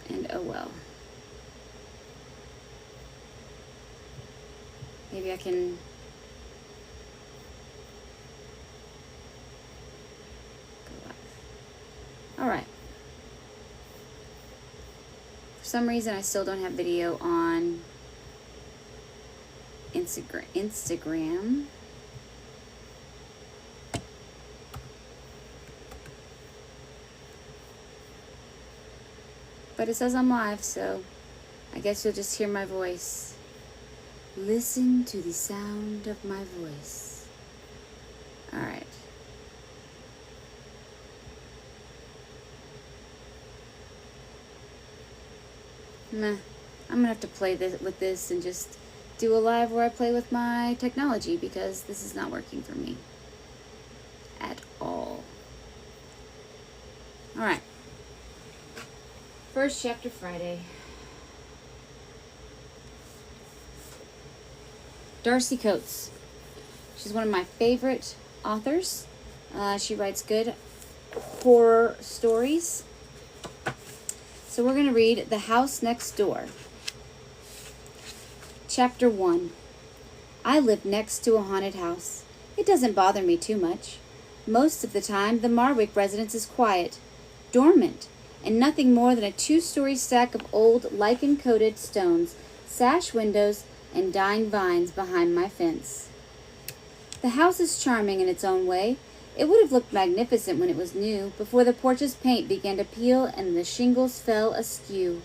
And oh well. Maybe I can go live. Alright. For some reason I still don't have video on Instagram. But it says I'm live, so I guess you'll just hear my voice. Listen to the sound of my voice. Alright. Nah, I'm gonna have to play with this and just do a live where I play with my technology because this is not working for me at all. Alright. First chapter Friday. Darcy Coates. She's one of my favorite authors. She writes good horror stories. So we're going to read The House Next Door. Chapter 1. I live next to a haunted house. It doesn't bother me too much. Most of the time, the Marwick residence is quiet, dormant, and nothing more than a 2-story stack of old lichen-coated stones, sash windows, and dying vines behind my fence. The house is charming in its own way. It would have looked magnificent when it was new, before the porch's paint began to peel and the shingles fell askew.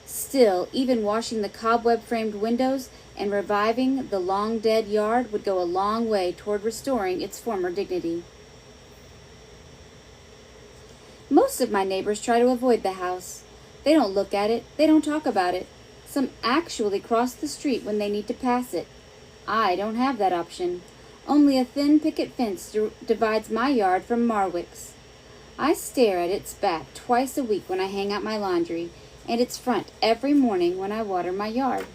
Still, even washing the cobweb-framed windows and reviving the long-dead yard would go a long way toward restoring its former dignity. Most of my neighbors try to avoid the house. They don't look at it. They don't talk about it. Some actually cross the street when they need to pass it. I don't have that option. Only a thin picket fence divides my yard from Marwick's. I stare at its back twice a week when I hang out my laundry, and its front every morning when I water my yard.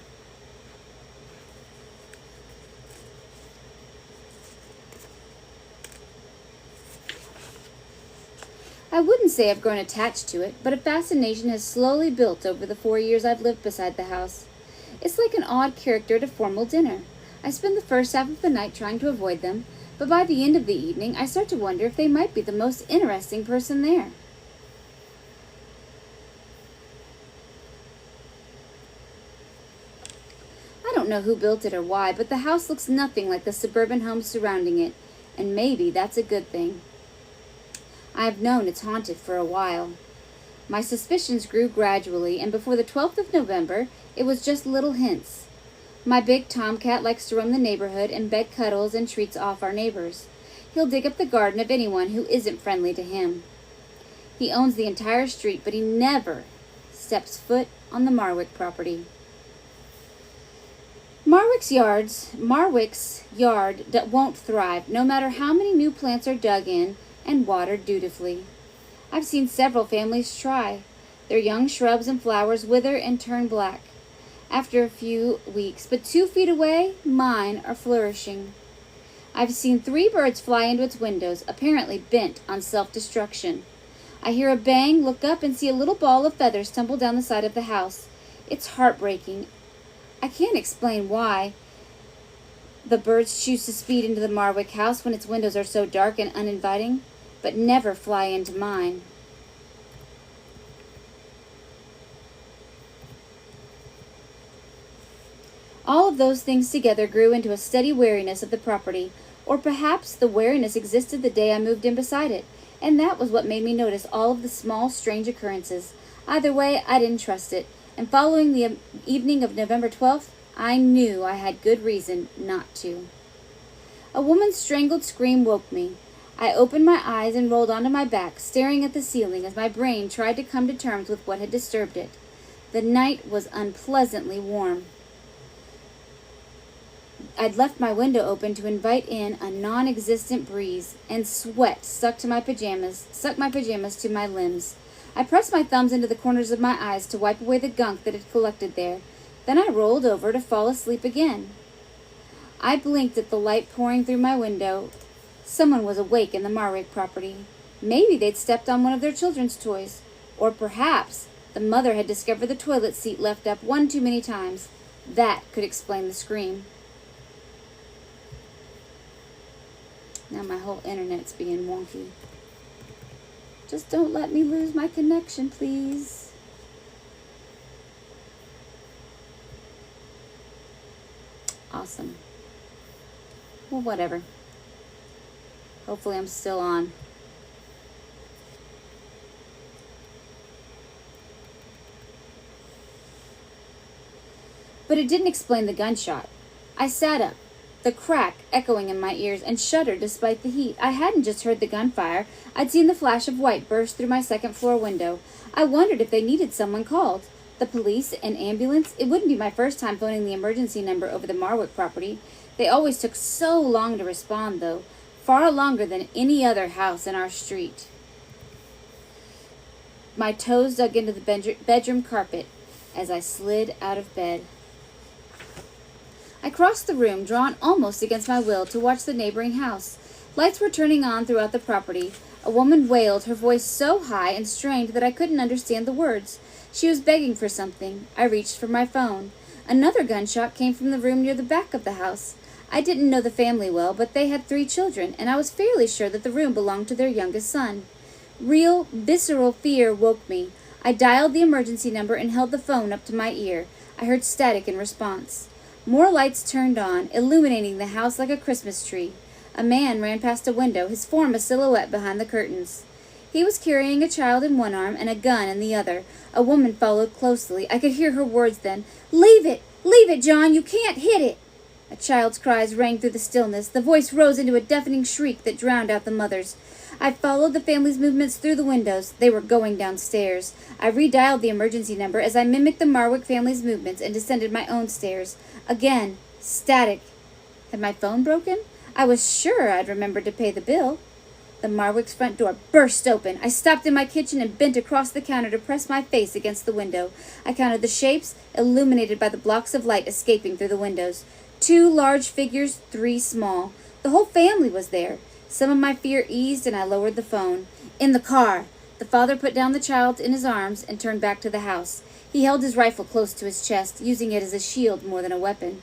I wouldn't say I've grown attached to it, but a fascination has slowly built over the 4 years I've lived beside the house. It's like an odd character at a formal dinner. I spend the first half of the night trying to avoid them, but by the end of the evening I start to wonder if they might be the most interesting person there. I don't know who built it or why, but the house looks nothing like the suburban homes surrounding it, and maybe that's a good thing. I have known it's haunted for a while. My suspicions grew gradually, and before the 12th of November, it was just little hints. My big tomcat likes to roam the neighborhood and beg cuddles and treats off our neighbors. He'll dig up the garden of anyone who isn't friendly to him. He owns the entire street, but he never steps foot on the Marwick property. Marwick's yard won't thrive, no matter how many new plants are dug in and watered dutifully. I've seen several families try. Their young shrubs and flowers wither and turn black after a few weeks, but 2 feet away, mine are flourishing. I've seen 3 birds fly into its windows, apparently bent on self-destruction. I hear a bang, look up, and see a little ball of feathers tumble down the side of the house. It's heartbreaking. I can't explain why the birds choose to speed into the Marwick house when its windows are so dark and uninviting, but never fly into mine. All of those things together grew into a steady wariness of the property, or perhaps the wariness existed the day I moved in beside it, and that was what made me notice all of the small, strange occurrences. Either way, I didn't trust it, and following the evening of November 12th, I knew I had good reason not to. A woman's strangled scream woke me. I opened my eyes and rolled onto my back, staring at the ceiling as my brain tried to come to terms with what had disturbed it. The night was unpleasantly warm. I'd left my window open to invite in a non-existent breeze, and sweat stuck my pajamas to my limbs. I pressed my thumbs into the corners of my eyes to wipe away the gunk that had collected there. Then I rolled over to fall asleep again. I blinked at the light pouring through my window. Someone was awake in the Marwick property. Maybe they'd stepped on one of their children's toys. Or perhaps The mother had discovered the toilet seat left up one too many times. That could explain the scream. Now my whole internet's being wonky. Just don't let me lose my connection, please. Awesome. Well, whatever. Hopefully I'm still on. But it didn't explain the gunshot. I sat up, the crack echoing in my ears, and shuddered despite the heat. I hadn't just heard the gunfire. I'd seen the flash of white burst through my second-floor window. I wondered if they needed someone called. The police, an ambulance. It wouldn't be my first time phoning the emergency number over the Marwick property. They always took so long to respond, though. Far longer than any other house in our street. My toes dug into the bedroom carpet as I slid out of bed. I crossed the room, drawn almost against my will, to watch the neighboring house. Lights were turning on throughout the property. A woman wailed, her voice so high and strained that I couldn't understand the words. She was begging for something. I reached for my phone. Another gunshot came from the room near the back of the house. I didn't know the family well, but they had 3 children, and I was fairly sure that the room belonged to their youngest son. Real, visceral fear woke me. I dialed the emergency number and held the phone up to my ear. I heard static in response. More lights turned on, illuminating the house like a Christmas tree. A man ran past a window, his form a silhouette behind the curtains. He was carrying a child in one arm and a gun in the other. A woman followed closely. I could hear her words then. "Leave it! Leave it, John! You can't hit it!" A child's cries rang through the stillness. The voice rose into a deafening shriek that drowned out the mother's. I followed the family's movements through the windows. They were going downstairs. I redialed the emergency number as I mimicked the Marwick family's movements and descended my own stairs. Again, static. Had my phone broken? I was sure I'd remembered to pay the bill. The Marwick's front door burst open. I stopped in my kitchen and bent across the counter to press my face against the window. I counted the shapes, illuminated by the blocks of light escaping through the windows. 2 large figures, 3 small. The whole family was there. Some of my fear eased, and I lowered the phone. "In the car." The father put down the child in his arms and turned back to the house. He held his rifle close to his chest, using it as a shield more than a weapon.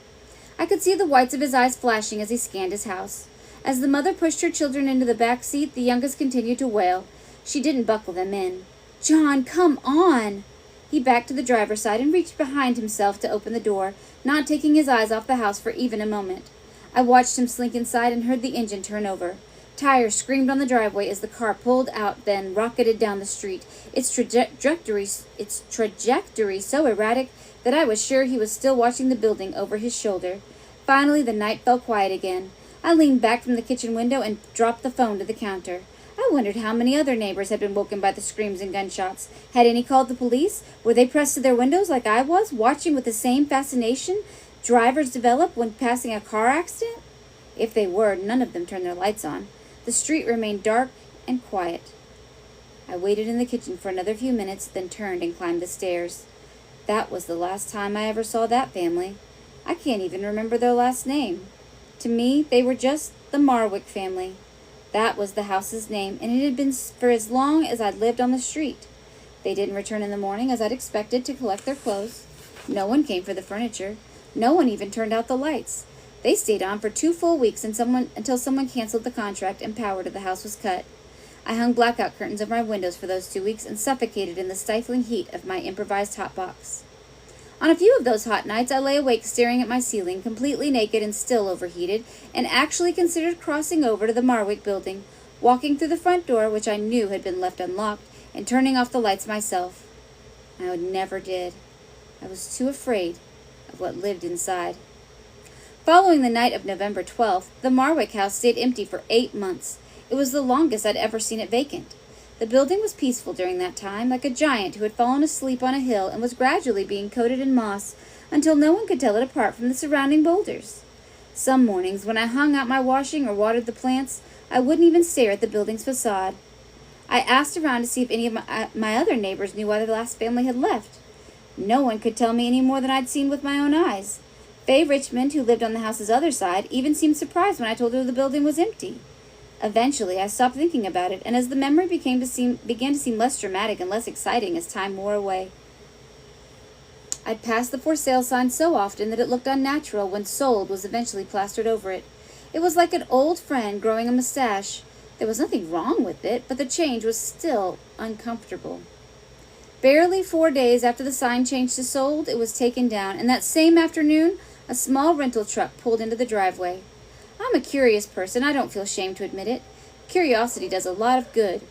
I could see the whites of his eyes flashing as he scanned his house. As the mother pushed her children into the back seat, the youngest continued to wail. She didn't buckle them in. "John, come on!" He backed to the driver's side and reached behind himself to open the door, not taking his eyes off the house for even a moment. I watched him slink inside and heard the engine turn over. Tires screamed on the driveway as the car pulled out, then rocketed down the street, its trajectory so erratic that I was sure he was still watching the building over his shoulder. Finally, the night fell quiet again. I leaned back from the kitchen window and dropped the phone to the counter. I wondered how many other neighbors had been woken by the screams and gunshots. Had any called the police? Were they pressed to their windows like I was, watching with the same fascination drivers develop when passing a car accident? If they were, none of them turned their lights on. The street remained dark and quiet. I waited in the kitchen for another few minutes, then turned and climbed the stairs. That was the last time I ever saw that family. I can't even remember their last name. To me, they were just the Marwick family. That was the house's name, and it had been for as long as I'd lived on the street. They didn't return in the morning, as I'd expected, to collect their clothes. No one came for the furniture. No one even turned out the lights. They stayed on for 2 full weeks until someone canceled the contract and power to the house was cut. I hung blackout curtains over my windows for those 2 weeks and suffocated in the stifling heat of my improvised hot box. On a few of those hot nights, I lay awake staring at my ceiling, completely naked and still overheated, and actually considered crossing over to the Marwick building, walking through the front door, which I knew had been left unlocked, and turning off the lights myself. I never did. I was too afraid of what lived inside. Following the night of November 12th, the Marwick house stayed empty for 8 months. It was the longest I'd ever seen it vacant. The building was peaceful during that time, like a giant who had fallen asleep on a hill and was gradually being coated in moss until no one could tell it apart from the surrounding boulders. Some mornings, when I hung out my washing or watered the plants, I wouldn't even stare at the building's facade. I asked around to see if any of my other neighbors knew why the last family had left. No one could tell me any more than I'd seen with my own eyes. Faye Richmond, who lived on the house's other side, even seemed surprised when I told her the building was empty. Eventually, I stopped thinking about it, and as the memory began to seem less dramatic and less exciting as time wore away, I'd passed the for sale sign so often that it looked unnatural when sold was eventually plastered over it. It was like an old friend growing a mustache. There was nothing wrong with it, but the change was still uncomfortable. Barely 4 days after the sign changed to sold, it was taken down, and that same afternoon, a small rental truck pulled into the driveway. I'm a curious person. I don't feel ashamed to admit it. Curiosity does a lot of good.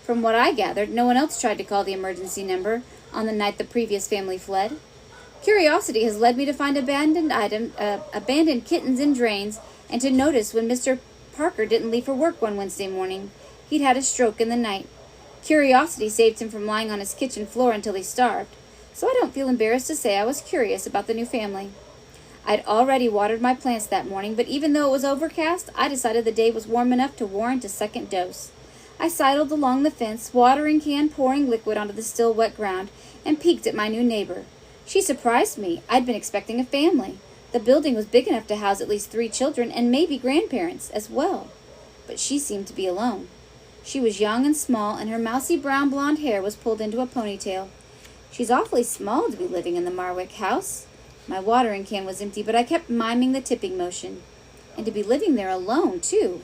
From what I gathered, no one else tried to call the emergency number on the night the previous family fled. Curiosity has led me to find abandoned kittens in drains, and to notice when Mr. Parker didn't leave for work one Wednesday morning. He'd had a stroke in the night. Curiosity saved him from lying on his kitchen floor until he starved, so I don't feel embarrassed to say I was curious about the new family. I'd already watered my plants that morning, but even though it was overcast, I decided the day was warm enough to warrant a second dose. I sidled along the fence, watering can pouring liquid onto the still wet ground, and peeked at my new neighbor. She surprised me. I'd been expecting a family. The building was big enough to house at least 3 children and maybe grandparents as well. But she seemed to be alone. She was young and small, and her mousy brown blonde hair was pulled into a ponytail. She's awfully small to be living in the Marwick house. My watering can was empty, but I kept miming the tipping motion. And to be living there alone, too.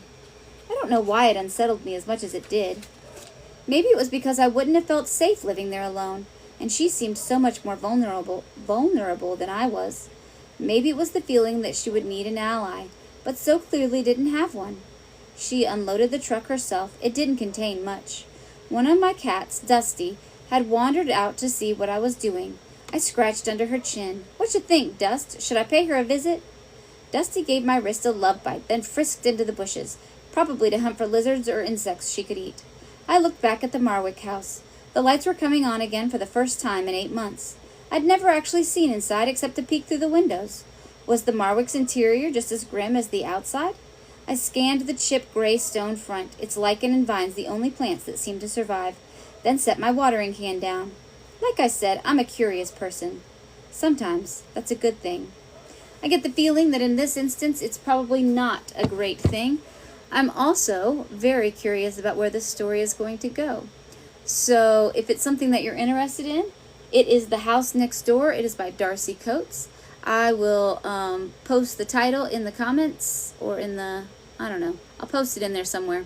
I don't know why it unsettled me as much as it did. Maybe it was because I wouldn't have felt safe living there alone, and she seemed so much more vulnerable than I was. Maybe it was the feeling that she would need an ally, but so clearly didn't have one. She unloaded the truck herself. It didn't contain much. One of my cats, Dusty, had wandered out to see what I was doing. I scratched under her chin. "What you think, Dust? Should I pay her a visit?" Dusty gave my wrist a love bite, then frisked into the bushes, probably to hunt for lizards or insects she could eat. I looked back at the Marwick house. The lights were coming on again for the first time in 8 months. I'd never actually seen inside except to peek through the windows. Was the Marwick's interior just as grim as the outside? I scanned the chipped gray stone front, its lichen and vines the only plants that seemed to survive, then set my watering can down. Like I said, I'm a curious person. Sometimes that's a good thing. I get the feeling that in this instance it's probably not a great thing. I'm also very curious about where this story is going to go. So if it's something that you're interested in, it is The House Next Door. It is by Darcy Coates. I will post the title in the comments or in the, I don't know. I'll post it in there somewhere.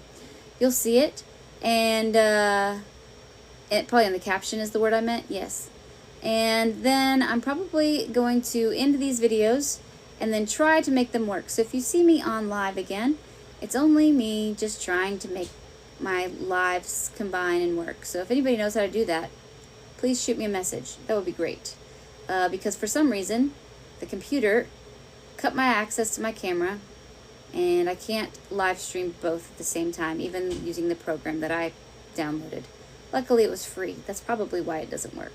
You'll see it. And it probably in the caption is the word I meant. Yes. And then I'm probably going to end these videos and then try to make them work. So if you see me on live again, it's only me just trying to make my lives combine and work. So if anybody knows how to do that, please shoot me a message. That would be great. Because for some reason, the computer cut my access to my camera, and I can't live stream both at the same time, even using the program that I downloaded. Luckily, it was free. That's probably why it doesn't work.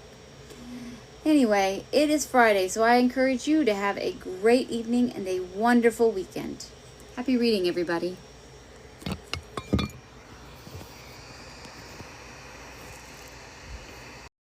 Anyway, it is Friday, so I encourage you to have a great evening and a wonderful weekend. Happy reading, everybody.